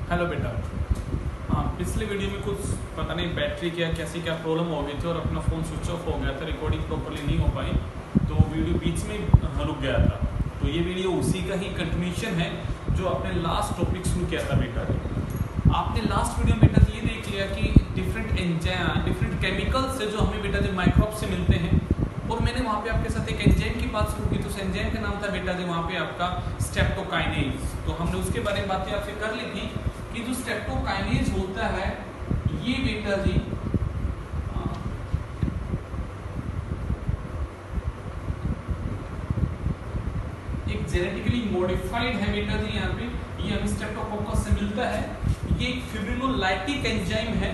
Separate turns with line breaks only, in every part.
Hello बेटा। हाँ, पिछले वीडियो में कुछ पता नहीं बैटरी क्या कैसी क्या प्रॉब्लम हो गई थी और अपना फ़ोन स्विच ऑफ हो गया था, रिकॉर्डिंग प्रॉपरली नहीं हो पाई, तो वीडियो बीच में रुक गया था। तो ये वीडियो उसी का ही कंटिन्यूशन है जो आपने लास्ट टॉपिक शुरू किया था बेटा। आपने लास्ट वीडियो में बेटा ये देख लिया कि डिफरेंट केमिकल्स है जो हमें बेटा जो माइक्रोब से मिलते हैं, और मैंने वहाँ पे आपके साथ एक एंजाइम की बात शुरू की। तो उस एंजाइम का नाम था बेटा जी वहाँ पे आपका स्ट्रेप्टोकाइनेज। तो हमने उसके बारे में बातें आपसे कर ली थी कि जो स्ट्रेप्टोकाइनेज होता है ये बेटा जी एक जेनेटिकली मॉडिफाइड है बेटा जी। यहाँ पे ये हमें स्ट्रेप्टोकोकस से मिलता है। ये एक फिब्रिनोलाइटिक एंजाइम है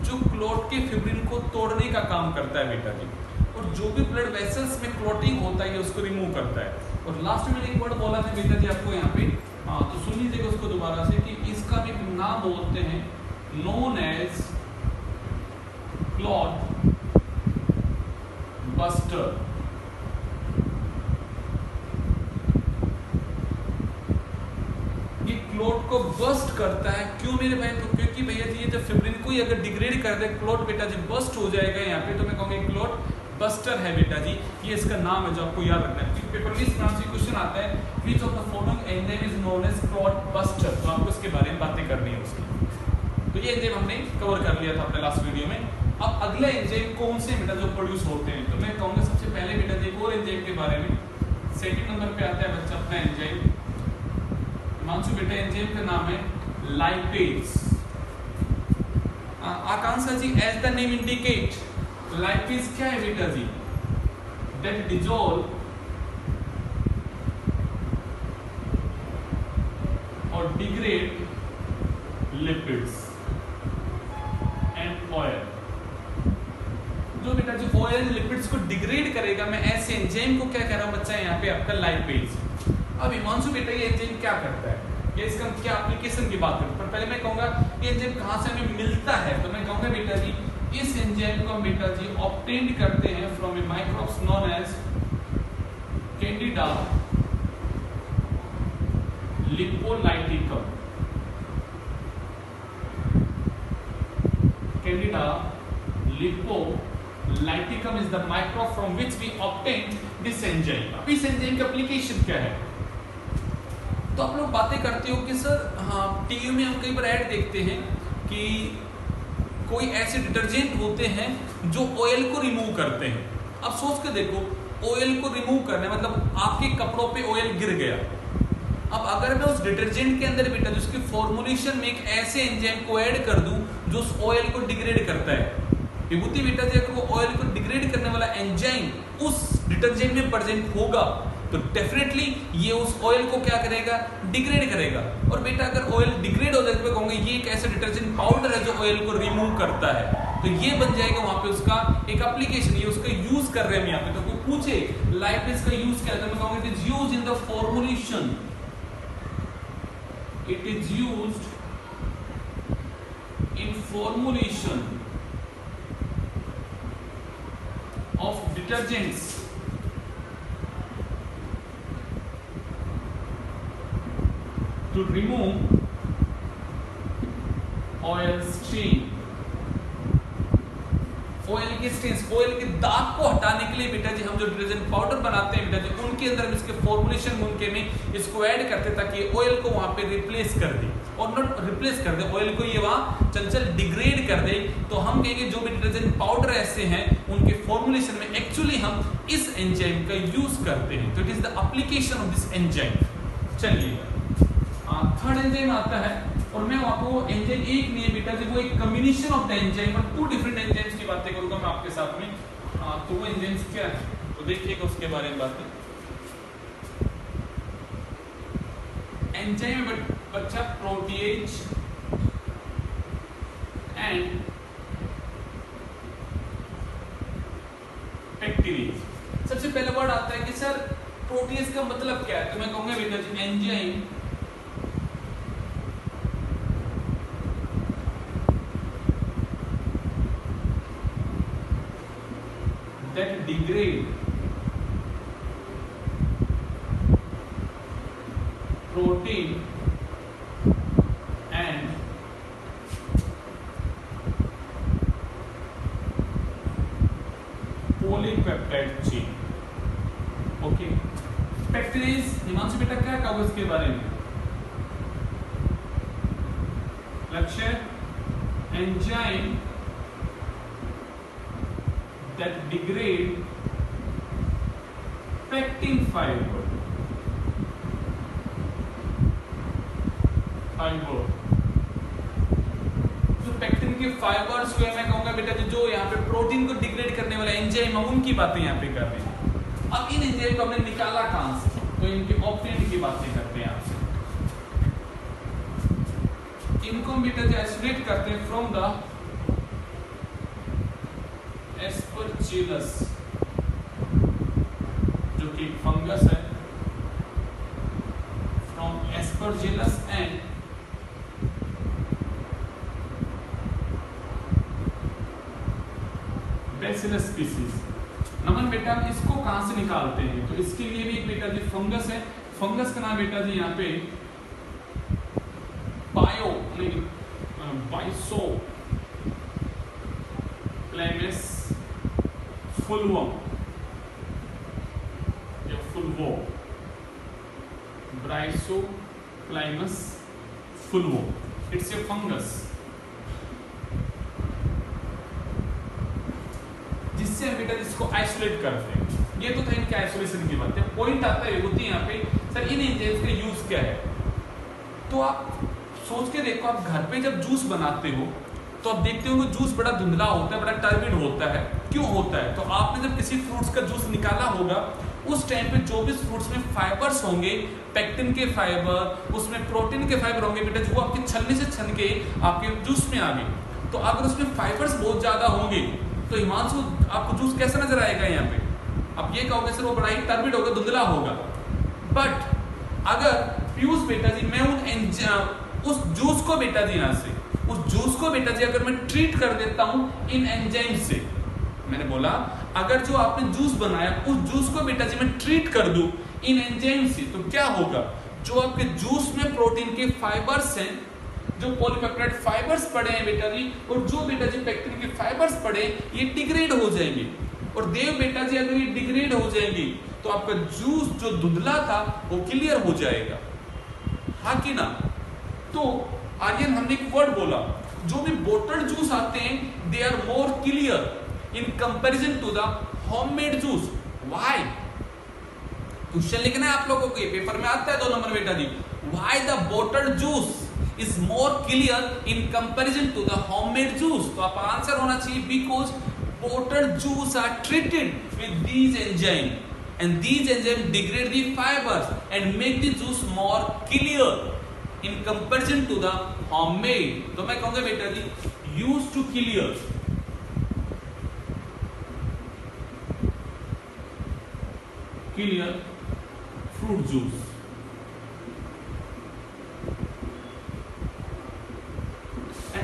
जो क्लॉट के फिब्रिन को तोड़ने का काम करता है बेटा जी, और जो भी ब्लड वेसल्स में क्लॉटिंग होता है ये उसको रिमूव करता है। और लास्ट में एक वर्ड बोला था बेटा जी आपको यहाँ पे, तो सुन लीजिएगा उसको दोबारा से कि इसका भी नाम बोलते हैं नोन एज क्लॉट बस्टर। ये क्लॉट को बस्ट करता है। क्यों मेरे भाई? तो क्योंकि भैया जी ये जब फिब्रिन को ही अगर डिग्रेड कर दे क्लॉट बेटा जी बस्ट हो जाएगा यहाँ पे, तो मैं कहूँगा क्लॉट बस्टर है बेटा जी। ये इसका नाम है जो आपको याद रखना है। पेपर में इस नाम से क्वेश्चन आता है which of the following enzyme is known as clot buster, तो आपको इसके बारे में बातें करनी है उसकी। तो ये एंजाइम हमने कवर कर लिया था अपने लास्ट वीडियो में। अब अगला एंजाइम कौन से बेटा जो प्रोड्यूस होते हैं, तो मैं कहूँगा सबसे पहले बेटा जी एक और एंजाइम के बारे में। सेकंड नंबर पे आता है बच्चा अपना एंजाइम। मानसू बेटा एंजाइम का नाम है lipase. Akanksha ji as the name indicate, lipase क्या है बेटा जी? दैट डिजोल्व और डिग्रेड लिपिड्स एंड ऑयल। जो बेटा जो ऑयल लिपिड्स को डिग्रेड करेगा, मैं ऐसे एंजाइम को क्या कह रहा हूं बच्चा यहाँ पे आपका लाइपेज। अब हिमांशु बेटा ये एंजाइम क्या करता है, ये इसका क्या एप्लीकेशन की बात करूं, पर पहले मैं कहूंगा ये एंजाइम कहां से हमें मिलता है। तो मैं कहूंगा बेटा जी इस एंजाइम को हम बेटा जी ऑब्टेन्ड करते हैं from a microbes known as Candida lipolyticum. Candida lipolyticum is the microbe from which we obtain this enzyme. अब इस एंजाइम का एप्लीकेशन क्या है? तो आप लोग बातें करते हो कि सर हाँ टीवी में हम कई बार ऐड देखते हैं कि कोई ऐसे डिटर्जेंट होते हैं जो ऑयल को रिमूव करते हैं। अब सोच के देखो, ऑयल को रिमूव करने मतलब आपके कपड़ों पे ऑयल गिर गया। अब अगर मैं उस डिटर्जेंट के अंदर बेटा जिसके फॉर्मुलेशन में एक ऐसे एंजाइम को ऐड कर दूं जो उस ऑयल को डिग्रेड करता है, विभूति बेटा जी अगर वो ऑयल को डिग्रेड करने वाला एंजाइम उस डिटर्जेंट में प्रेजेंट होगा तो डेफिनेटली ये उस ऑयल को क्या करेगा? डिग्रेड करेगा। और बेटा अगर ऑयल डिग्रेड हो जाए तो मैं कहूंगा ये एक ऐसा डिटर्जेंट पाउडर है जो ऑयल को रिमूव करता है। तो ये बन जाएगा वहां पे उसका एक एप्लीकेशन, ये उसका यूज कर रहे हैं यहाँ पे। तो कोई पूछे लाइपेज का यूज क्या है, तो मैं कहूंगा it is used in the formulation, it is used in formulation of detergents to remove oil stain। Oil के स्टेन्स, ऑयल के दाग को हटाने के लिए बेटा जी हम जो डिटर्जेंट पाउडर बनाते हैं बेटा जी उनके अंदर हम इसके फॉर्मुलेशन उनके में इसको ऐड करते ताकि ऑयल को वहां पे रिप्लेस कर दे, और नॉट रिप्लेस कर दे, ऑयल को ये वहां चंचल डिग्रेड कर दे। तो हम कहेंगे जो भी डिटर्जेंट पाउडर ऐसे हैं उनके फॉर्मुलेशन में एक्चुअली हम इस एंजाइम का यूज करते हैं। तो it is the application of this enzyme. चलिए थर्ड एंजाइम आता है, और मैं आपको एंजाइम एक नहीं है बेटा जी, वो एक कॉम्बिनेशन ऑफ द एंजाइम और टू डिफरेंट एंजाइम्स की बातें करूंगा मैं आपके साथ में। तो वो एंजाइम्स क्या है तो देखिएगा उसके बारे में बातें। एंजाइम बच्चा प्रोटीएज एंड पेक्टिनेज। सबसे पहला वर्ड आता है कि सर प्रोटीएज का मतलब क्या है, तो मैं कहूंगा बेटा ji enzyme that degrade protein and Lakshya enzyme that degrade pectin fiber जो पेक्टिन के फाइबर्स हुए, मैं कहूंगा बेटा जो यहाँ पे प्रोटीन को डिग्रेड करने वाला एंजाइम है उनकी बातें यहाँ पे कर रहे हैं। अब इन एंजाइम को हमने निकाला कहां से, तो इनके ऑप्टेंट की बातें करते हैं आपसे। इनको बेटा जो आइसोलेट करते हैं फ्रॉम द एस्परजिलस, जो कि फंगस है, from Aspergillus and Bacillus species. Naman बेटा हम इसको कहां से निकालते हैं, तो इसके लिए भी बेटा जी फंगस है, फंगस का नाम बेटा जी यहाँ पे बाइसोप्लाइमस फुलवम या फुलवो, बाइसोप्लाइमस फुलवो, इट्स ए फंगस जिससे हम बेटा इसको आइसोलेट करते हैं। ये तो था इनके आइसोलेशन की बात है। पॉइंट आता है होती है यहाँ पे सर इन एंजाइम्स का यूज क्या है। तो आप सोच के देखो, आप घर पे जब जूस बनाते हो तो आप देखते हो कि जूस बड़ा धुंधला होता है, बड़ा टर्बिड होता है। क्यों होता है, तो आपने जब किसी फ्रूट्स का जूस निकाला होगा उस टाइम पे जो भी फ्रूट्स में फाइबर्स होंगे, पेक्टिन के फाइबर, उसमें प्रोटीन के फाइबर होंगे बेटा, जो आपके छलनी से छन के आपके जूस में आ गए। तो अगर उसमें फाइबर्स बहुत ज्यादा होंगे तो हिमांशु आपको जूस कैसा नजर आएगा यहाँ पे, आप ये कहोगे सर वो बड़ा ही टर्बिड होगा, धुंधला होगा। बट अगर पीयूष बेटा जी मैं उस जूस को बेटा जी यहाँ से, उस जूस को बेटा जी अगर मैं ट्रीट कर देता हूँ इन एंजाइम से, मैंने बोला अगर जो आपने जूस बनाया उस जूस को बेटा जी मैं ट्रीट कर दूं इन एंजाइम से, तो क्या होगा, जो आपके जूस में प्रोटीन के फाइबर्स हैं, जो पॉलीपेप्टाइड फाइबर्स पड़े हैं बेटा जी, और जो बेटा जी पेक्टिन के फाइबर्स पड़े, ये डिग्रेड हो जाएंगे। और देव बेटा जी अगर ये डिग्रेड हो जाएंगे तो आपका जूस जो धुंधला था वो क्लियर हो जाएगा, हाँ कि ना। तो आर्यन हमने एक वर्ड बोला, जो भी बोटल्ड जूस आते हैं they are more clear in comparison to the homemade juice. Why, question लिखना है आप लोगों को, पेपर में आता है 2 नंबर बेटा ji. Why the bottled juice is more clear in comparison to the homemade juice, तो आपका आंसर होना चाहिए because bottled juice are treated with these enzymes and these enzymes degrade the fibers and make the juice more clear in comparison to the homemade। तो मैं कहूंगा बेटा जी used to clear fruit juice।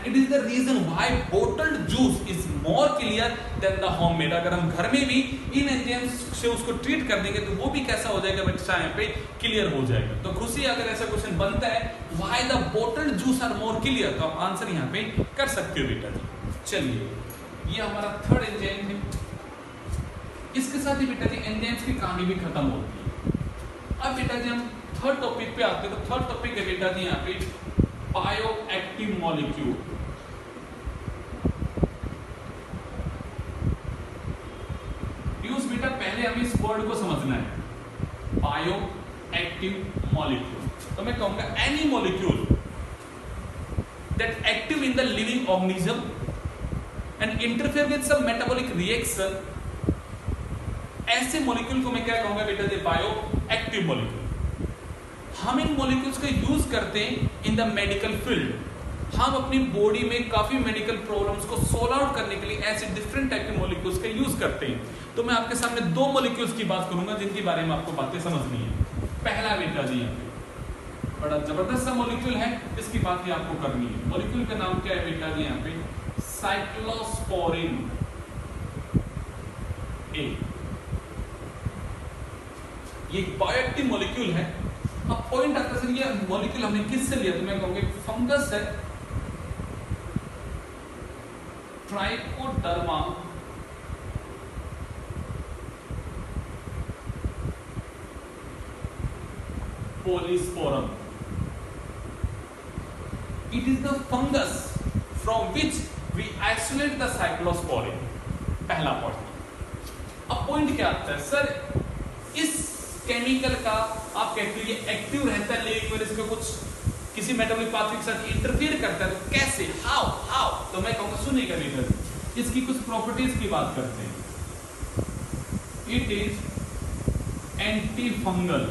It is the reason why bottled juice is more clear than the homemade। अगर हम घर में भी इन enzymes से उसको ट्रीट कर देंगे तो वो भी कैसा हो जाएगा बच्चा यहाँ पे क्लियर हो जाएगा। तो खुशी अगर ऐसा क्वेश्चन बनता है why the bottled juice are more clear, तो आप आंसर यहाँ पे कर सकते हो बेटा जी। चलिए ये हमारा थर्ड एंजाइम है, इसके साथ ही बेटा जी एंजाइम्स की कहानी भी खत्म होती है। अब बेटा जी हम थर्ड टॉपिक पे आते हैं। तो थर्ड टॉपिक है बेटा जी यहाँ पे बायोएक्टिव मॉलिक्यूल। बेटा पहले हमें इस वर्ड को समझना है, बायोएक्टिव मॉलिक्यूल। तो मैं कहूंगा any molecule that active in the living organism and interfere with some metabolic reaction, ऐसे मॉलिक्यूल को मैं क्या कहूंगा बेटा जी बायोएक्टिव मॉलिक्यूल। हम इन मॉलिक्यूल्स का यूज करते हैं इन द मेडिकल फील्ड। हम अपनी बॉडी में काफी मेडिकल प्रॉब्लम्स को सोल्व आउट करने के लिए ऐसे डिफरेंट टाइप के मॉलिक्यूल्स का यूज करते हैं। तो मैं आपके सामने 2 मॉलिक्यूल्स की बात करूंगा जिनके बारे में आपको बातें समझनी है। पहला बेटा जी यहाँ पे बड़ा जबरदस्त सा मॉलिक्यूल है, इसकी बातें आपको करनी है। मॉलिक्यूल का नाम क्या है बेटा जी यहाँ पे, साइक्लोस्पोरिन ए। ये एक बायोएक्टिव मॉलिक्यूल है। अब पॉइंट आता है ये मॉलिक्यूल हमने किससे लिया, तो मैं कहूंगा फंगस है, trichoderma polysporum. It is the fungus from which we isolate the cyclosporin. पहला पॉइंट। अब पॉइंट क्या आता है सर, इस केमिकल का आप कहते हो ये एक्टिव रहता है लेकिन इसका कुछ किसी मेटाबॉलिक पाथवे के साथ इंटरफियर करता है, तो कैसे, हाउ? तो मैं कहूंगा सुनिएगा बेटा, इसकी कुछ प्रॉपर्टीज की बात करते हैं। It is anti fungal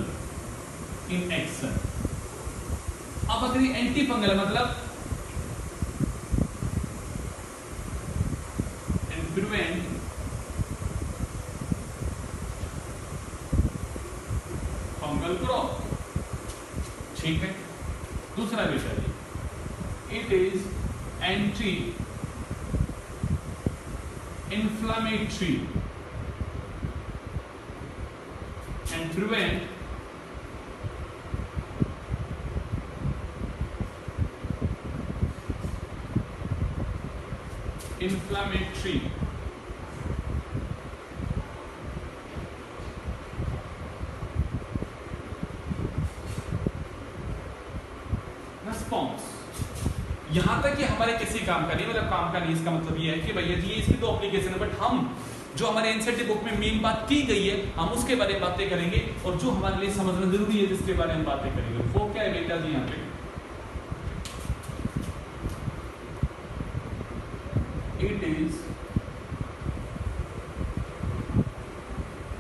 in action. अब अगर ये एंटी फंगल है मतलब प्रिवेंट फंगल ग्रोथ, ठीक है। दूसरा विषय, it is anti inflammatory and prevent inflammatory response. यहां तक कि हमारे किसी काम का नहीं, मतलब काम का नहीं, इसका मतलब ये है कि भैया जी ये इसकी दो एप्लीकेशन है, बट हम जो हमारे एनसीईआरटी बुक में मेन बात की गई है हम उसके बारे में बातें करेंगे, और जो हमारे लिए समझना जरूरी है जिसके बारे में बातें करेंगे वो क्या है बेटा जी यहाँ पे, इट इज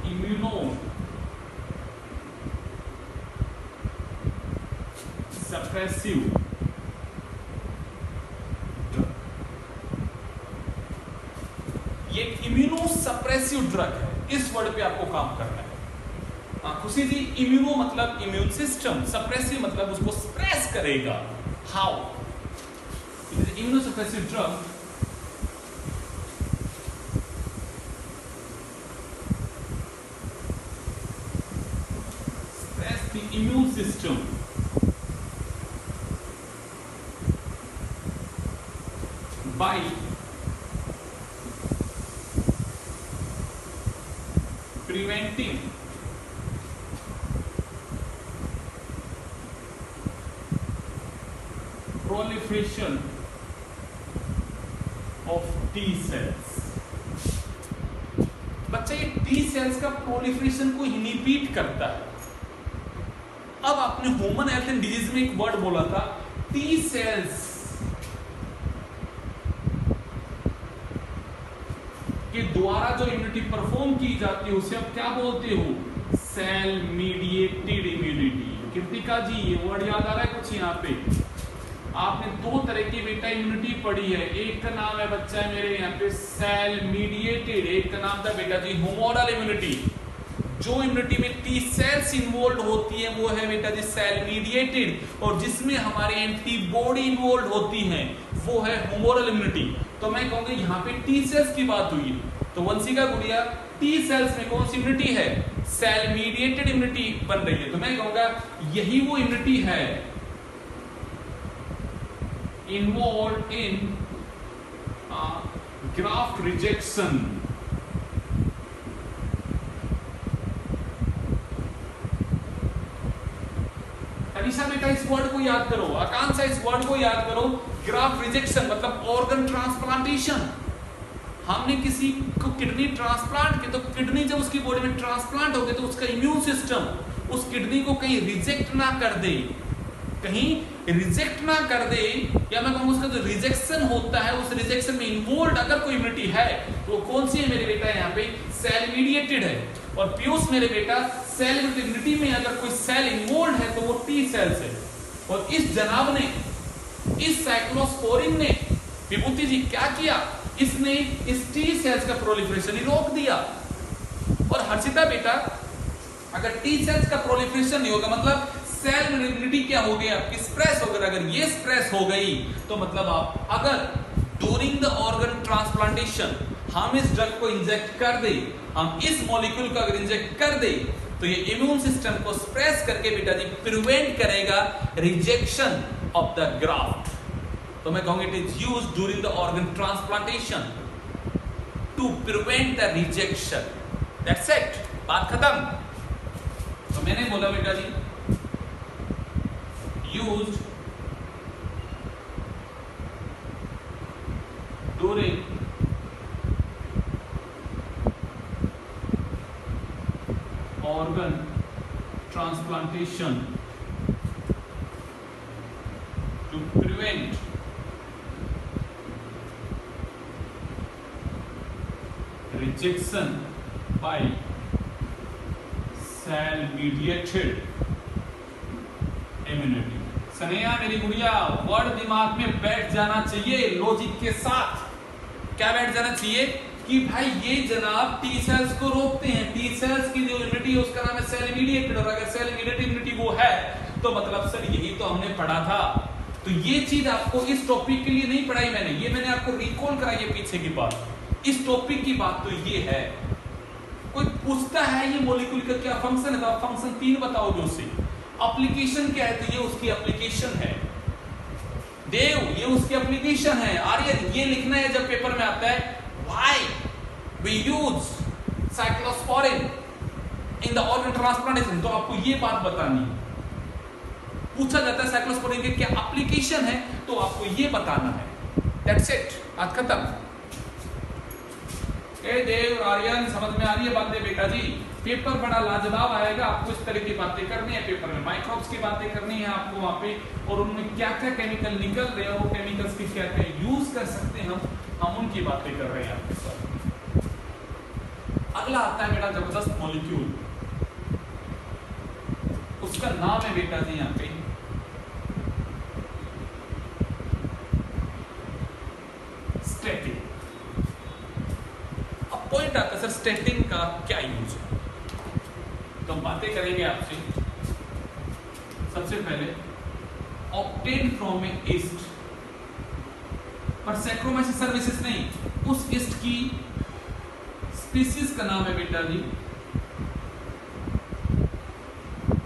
इम्यूनो सप्रेसिव। ये इम्यूनो सप्रेसिव ड्रग है, इस वर्ड पे आपको काम करना है। खुशी जी, इम्यूनो मतलब इम्यून सिस्टम, सप्रेसिव मतलब उसको सप्रेस करेगा। How? Immuno suppressive drug suppress the immune system by preventing proliferation of T cells। बच्चा ये T cells का प्रोलिफरेशन को इनहिबिट करता है। अब आपने ह्यूमन हेल्थ एंड डिजीज में एक वर्ड बोला था T cells के द्वारा जो इम्यूनिटी परफॉर्म की जाती है उसे आप क्या बोलते हो, सेल मीडिएटेड इम्यूनिटी। कृतिका जी ये वर्ड याद आ रहा है कुछ यहाँ पे? आपने दो तरह की बेटा इम्यूनिटी पढ़ी है, एक का नाम है बच्चा मेरे यहाँ पे सेल मीडिएटेड, एक का नाम था बेटा जी ह्यूमोरल इम्यूनिटी। जो इम्यूनिटी में टी सेल्स इन्वॉल्व होती है वो है बेटा जी सेल मीडिएटेड, और जिसमें हमारी एंटीबॉडी इन्वॉल्व होती हैं वो है ह्यूमोरल इम्यूनिटी। तो मैं कहूंगा यहाँ पे टी सेल्स की बात हुई है, तो वंशिका गुड़िया टी सेल्स में कौन सी इम्यूनिटी है, सेल मीडिएटेड इम्यूनिटी बन रही है। तो मैं कहूंगा यही वो इम्यूनिटी है involve in graft rejection. Anisha बेटा इस वर्ड को याद करो, आकांक्षा इस वर्ड को याद करो, ग्राफ्ट रिजेक्शन मतलब ऑर्गन ट्रांसप्लांटेशन। हमने किसी को किडनी ट्रांसप्लांट की, तो किडनी जब उसकी बॉडी में ट्रांसप्लांट हो गई तो उसका इम्यून सिस्टम उस किडनी को कहीं रिजेक्ट ना कर दे, कहीं रिजेक्ट ना कर दे, या मैं कहूँ उसका जो रिजेक्शन होता है उस रिजेक्शन में इन्वॉल्व अगर कोई इम्यूनिटी है तो वो कौन सी है मेरे बेटा, यहाँ पे सेल मीडिएटेड है। और पीयूष मेरे बेटा सेल इम्यूनिटी में अगर कोई सेल इन्वॉल्व है तो वो टी सेल्स है। और इस जनाब ने, इस साइक्लोस्पोरिन ने, विभूति जी क्या किया, इसने इस टी सेल्स का प्रोलिफरेशन ही रोक दिया। और हर्षिता बेटा अगर टी सेल्स का प्रोलिफरेशन नहीं होगा मतलब सेल इम्यूनिटी क्या हो गई आपकी, स्प्रेस हो गई। अगर ये स्प्रेस हो गई तो मतलब आप अगर ड्यूरिंग द ऑर्गन ट्रांसप्लांटेशन हम इस ड्रग को इंजेक्ट कर दे, हम इस मॉलिक्यूल को अगर इंजेक्ट कर दे तो ये इम्यून सिस्टम को स्प्रेस करके बेटा जी प्रिवेंट करेगा रिजेक्शन ऑफ द ग्राफ्ट। तो मैं कहूंगा it is used during the organ transplantation to prevent the rejection. That's it, बात खत्म। तो मैंने बोला बेटा जी used during organ transplantation to prevent rejection by cell mediated immunity। सनेहा मेरी गुड़िया, वर्ड दिमाग में बैठ जाना चाहिए लॉजिक के साथ। क्या बैठ जाना चाहिए कि भाई ये जनाब टी सेल्स को रोकते हैं। टी सेल्स की जो इम्यूनिटी है उसका नाम है सेल मीडिएटेड, और अगर सेल मीडिएटेड इम्यूनिटी वो है तो मतलब सर यही तो हमने पढ़ा था। तो ये चीज आपको इस टॉपिक के लिए नहीं पढ़ाई मैंने, ये मैंने आपको रिकॉल कराई है पीछे की बात। इस टॉपिक की बात तो ये है। कोई पूछता है ये मॉलिक्यूल का क्या फंक्शन है, तो आप फंक्शन 3 बताओ जो से। एप्लीकेशन क्या है, तो ये उसकी एप्लीकेशन है। देव ये उसकी एप्लीकेशन है। आर्यन ये लिखना है जब पेपर में आता है, why we use cyclosporin in the organ transplantation, तो आपको ये बात बतानी है। पूछा जाता है साइक्लोस्पोरिन के क्या एप्लीकेशन है, तो आपको ये बताना है। दैट्स इट, आज खत्म। देव आर्यन समझ में आ रही है बातें बेटा जी? पेपर बड़ा लाजवाब आएगा। आपको इस तरह की बातें करनी है पेपर में, माइक्रोब्स की बातें करनी है आपको वहां पे, और उनमें क्या क्या केमिकल निकल रहे हैं, वो केमिकल्स की क्या क्या यूज कर सकते हैं हम उनकी बातें कर रहे हैं आपके साथ। अगला आता है बेटा जबरदस्त मॉलिक्यूल, उसका नाम है बेटा जी यहाँ पे स्टैटिन। अब पॉइंट आता है सर स्टैटिन का क्या यूज है, तो हम बातें करेंगे आपसे। सबसे पहले ऑब्टेन फ्रॉम ए ईस्ट, पर सैक्रोमाइसिस सर्विसेज नहीं, उस ईस्ट की स्पीसीज का नाम है बेटा जी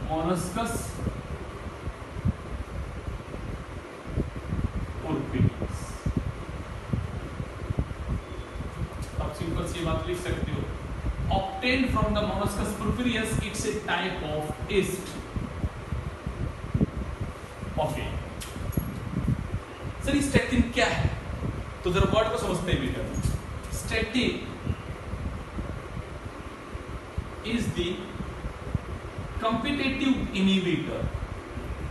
मोलस्कस पुरफिरियस। आप सिंपल सी बात लिख सकते हो, obtained from the Moluscus porphyrius, it's a type of yeast. Okay. Sir statin क्या है, तो जरा वर्ड को समझते हैं बेटा। Statin is the competitive inhibitor,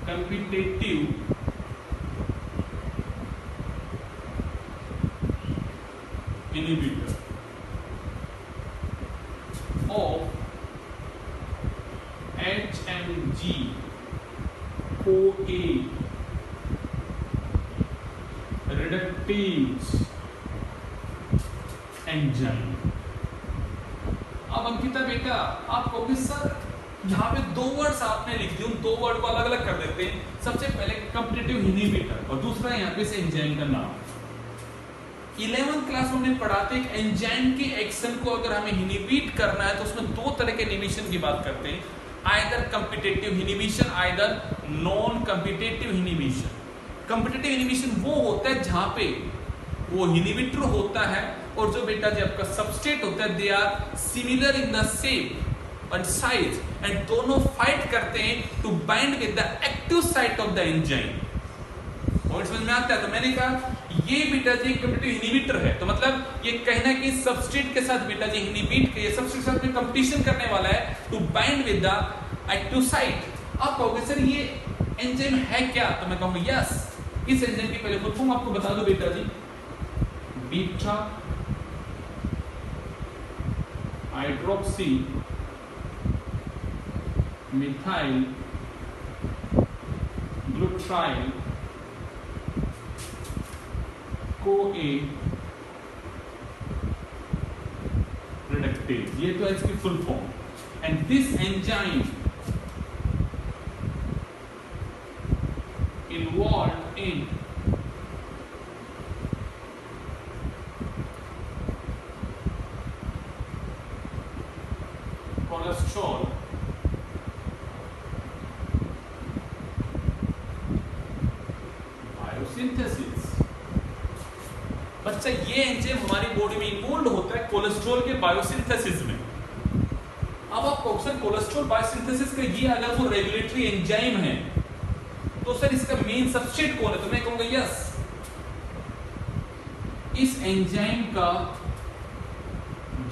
competitive inhibitor of HMG CoA reductase enzyme. अब अंकिता बेटा आप कहोगे सर यहाँ पे 2 वर्ड्स आपने लिख दिए, उन 2 वर्ड को अलग अलग कर देते हैं। सबसे पहले कॉम्पिटिटिव इनहिबिटर और दूसरा यहाँ पे इस एंजाइम का नाम। 11th क्लास में हमने पढ़ा था एक एंजाइम के एक्शन को अगर हमें इनहिबिट करना है तो उसमें 2 तरह के इनहिबिशन की बात करते हैं, either competitive inhibition, either non competitive inhibition. Competitive inhibition वो होता है जहां पे वो इनहिबिटर होता है और जो बेटा जी आपका सबस्ट्रेट होता है, they are similar in the shape and size, and दोनों फाइट करते हैं to bind with the active site of the enzyme. और समझ में आता है? तो मैंने कहा ये बेटा जी कॉम्पिटिटिव इनहिबिटर है, तो मतलब ये कहना कि सबस्ट्रेट के साथ बेटा जी इनहिबिट के सबस्ट्रेट के साथ में कंपटीशन करने वाला है to bind with the active site. आप कहोगे सर ये एंजाइम है क्या, तो मैं कहूंगा यस। इस एंजाइम की पहले फुल फॉर्म आपको बता दो बेटा ji, beta hydroxy methyl glutaryl CoA reductase, ये तो है इसकी full form. And this enzyme involved in cholesterol biosynthesis। बच्चा ये एंजाइम हमारी बॉडी में इन्वॉल्व होता है कोलेस्ट्रॉल के बायोसिंथेसिस में। अब आप क्वेश्चन कोलेस्ट्रॉल बायोसिंथेसिस का ये अगर वो रेगुलेटरी एंजाइम है तो सर इसका मेन सबस्ट्रेट कौन है, तो मैं कहूंगा यस इस एंजाइम का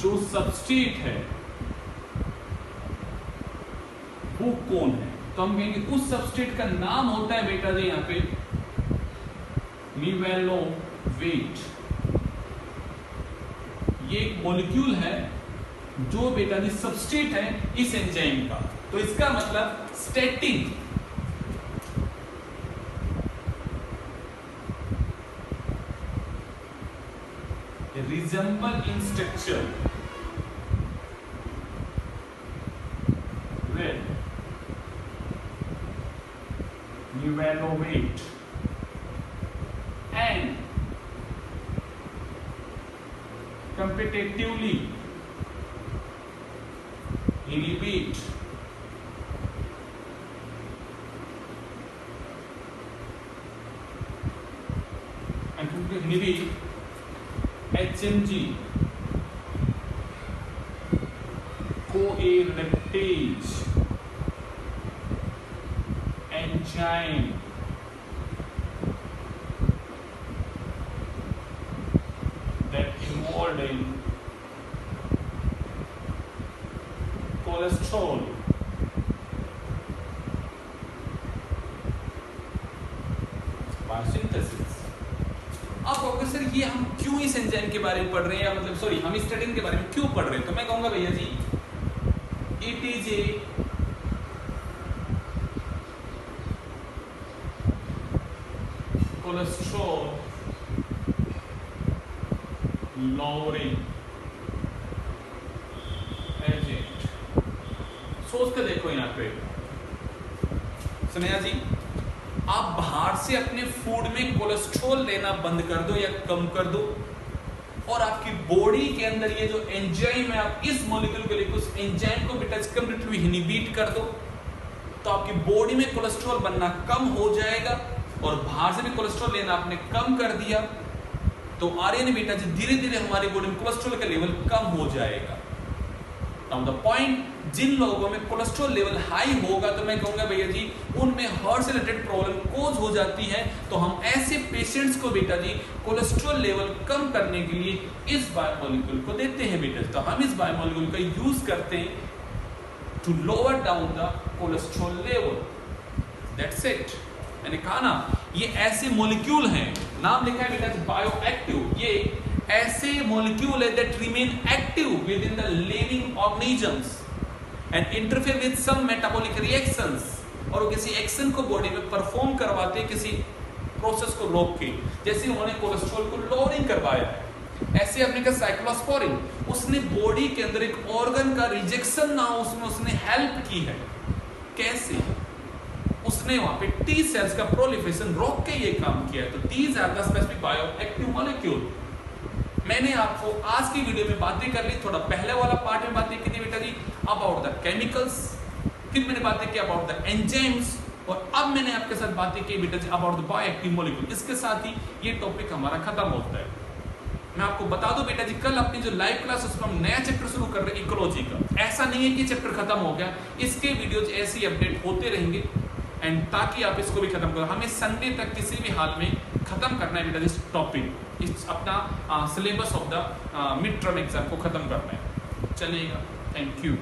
जो सबस्ट्रेट है वो कौन है? तो हम कहेंगे उस सबस्ट्रेट का नाम होता है बेटा जी यहाँ पे निवेलोवेट। ये एक मॉलिक्यूल है जो बेटा जी सबस्ट्रेट है इस एंजाइम का। तो इसका मतलब statin resemble in structure with nivelovate and competitively inhibit HMG CoA reductase enzyme that involved in cholesterol biosynthesis। आप कहोगे सर ये हम क्यों इस एंजाइम के बारे में पढ़ रहे हैं, या मतलब सॉरी हम स्टैटिन के बारे में क्यों पढ़ रहे हैं? तो मैं कहूंगा भैया ji it is a cholesterol lowering agent. सोच के देखो यहाँ पे सुनिया जी, आप बाहर से अपने फूड में कोलेस्ट्रॉल लेना बंद कर दो या कम कर दो, और आपकी बॉडी के अंदर ये जो एंजाइम है आप इस मॉलिक्यूल को लेकर उस एंजाइम को बेटा कंप्लीटली इनहिबिट कर दो, तो आपकी बॉडी में कोलेस्ट्रॉल बनना कम हो जाएगा। और बाहर से भी कोलेस्ट्रॉल लेना आपने कम कर दिया तो आर्यन बेटा जी धीरे धीरे हमारी बॉडी में कोलेस्ट्रॉल का लेवल कम हो जाएगा। नाउ द पॉइंट, जिन लोगों में कोलेस्ट्रॉल लेवल हाई होगा तो मैं कहूंगा भैया जी उनमें हार्ट से रिलेटेड प्रॉब्लम कोज हो जाती है, तो हम ऐसे पेशेंट्स को बेटा जी कोलेस्ट्रॉल लेवल कम करने के लिए इस बायोमोलिक्यूल को देते हैं बेटा। तो हम इस बायोमोलिक्यूल का यूज करते हैं to lower down the cholesterol level. That's it. मैंने कहा ना ये ऐसे मॉलिक्यूल हैं, नाम लिखा है बेटा बायोएक्टिव, ये ऐसे मॉलिक्यूल है that remain active within the living organisms and interfere with some metabolic reactions, और वो किसी एक्शन को बॉडी में परफॉर्म करवाते हैं किसी प्रोसेस को रोक के। जैसे उन्होंने कोलेस्ट्रॉल को लोअरिंग करवाया है, ऐसे अपने का साइक्लोस्पोरिन उसने बॉडी के अंदर एक ऑर्गन का रिजेक्शन ना हो उसमें उसने हेल्प की है। कैसे? उसने वहां पे टी सेल्स का प्रोलिफरेशन रोक के ये काम किया है। तो these are the specific bioactive molecule. मैंने आपको आज की वीडियो में बातें कर ली, थोड़ा पहले वाला पार्ट में बातें की थी बेटा जी अबाउट द केमिकल्स, फिर मैंने बातें की अबाउट द एंजाइम्स, और अब मैंने आपके साथ बातें की बेटा जी अबाउट द बायोएक्टिव मॉलिक्यूल। इसके साथ ही ये टॉपिक हमारा खत्म होता है। मैं आपको बता दूं बेटा जी कल अपनी जो लाइव क्लास उसमें हम नया चैप्टर शुरू कर रहे हैं इकोलॉजी का। ऐसा नहीं है कि चैप्टर खत्म हो गया, इसके वीडियोज ऐसे ही अपडेट होते रहेंगे एंड ताकि आप इसको भी खत्म करो। हमें संडे तक किसी भी हाल में खत्म करना है बेटा इस टॉपिक, इस अपना syllabus of the mid term exam को खत्म करना है। चलिएगा, थैंक यू।